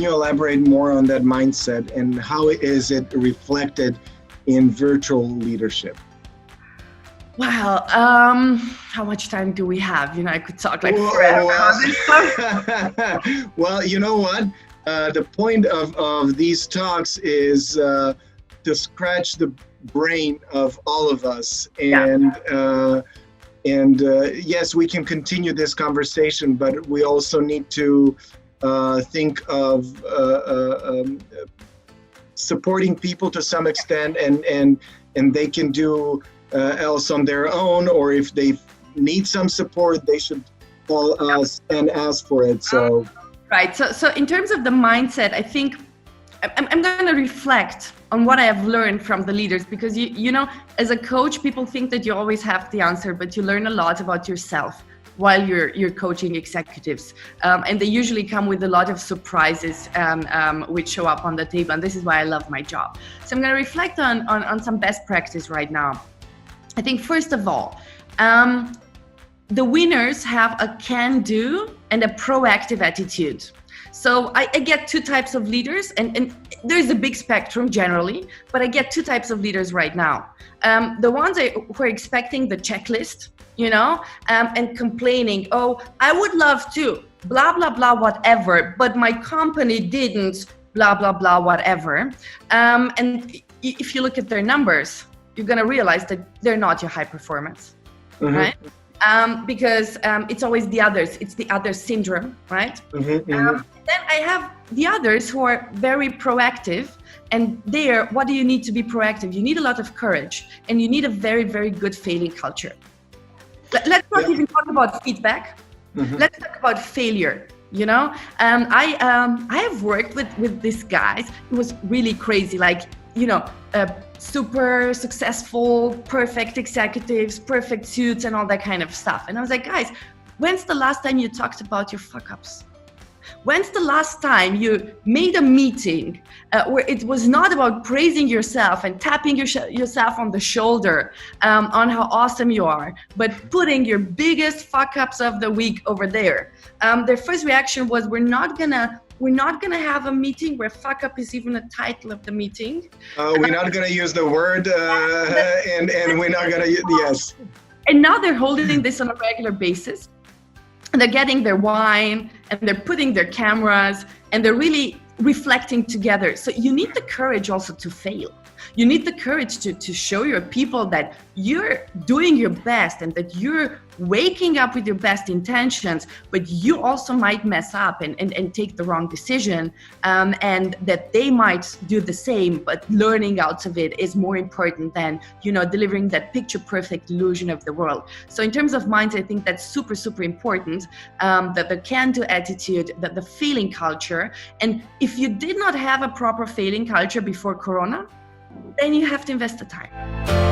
you elaborate more on that mindset and how is it reflected in virtual leadership? Wow, how much time do we have? You know, I could talk like forever about this stuff. Well, you know what? The point of these talks is to scratch the brain of all of us. And yes, we can continue this conversation, but we also need to think of supporting people to some extent, and they can do else on their own, or if they need some support, they should call us and ask for it. So right. So in terms of the mindset, I think I'm going to reflect on what I have learned from the leaders, because you know, as a coach, people think that you always have the answer, but you learn a lot about yourself while you're coaching executives, and they usually come with a lot of surprises which show up on the table, and this is why I love my job. So I'm going to reflect on some best practice right now. I think first of all, the winners have a can-do and a proactive attitude. So I get two types of leaders, and there's a big spectrum generally, but I get two types of leaders right now. The ones who are expecting the checklist, you know, and complaining, oh, I would love to, blah, blah, blah, whatever, but my company didn't, blah, blah, blah, whatever. And if you look at their numbers, you're going to realize that they're not your high performance, right? Because it's always the others. It's the other syndrome, right? Then I have the others who are very proactive. And there, what do you need to be proactive? You need a lot of courage, and you need a very, very good failing culture. Let's not even talk about feedback. Let's talk about failure. You know, I have worked with these guys. It was really crazy. Like, you know, super successful, perfect executives, perfect suits, and all that kind of stuff. And I was like, guys, when's the last time you talked about your fuck-ups? When's the last time you made a meeting where it was not about praising yourself and tapping yourself on the shoulder on how awesome you are, but putting your biggest fuck-ups of the week over there? Their first reaction was, we're not gonna have a meeting where fuck up is even a title of the meeting. We're not gonna use the word, and we're not gonna yes. And now they're holding this on a regular basis. And they're getting their wine, and they're putting their cameras, and they're really reflecting together. So you need the courage also to fail. You need the courage to show your people that you're doing your best and that you're waking up with your best intentions, but you also might mess up and take the wrong decision, and that they might do the same, but learning out of it is more important than, you know, delivering that picture perfect illusion of the world. So in terms of mindset, I think that's super, super important, that the can-do attitude, that the failing culture. And if you did not have a proper failing culture before Corona, then you have to invest the time.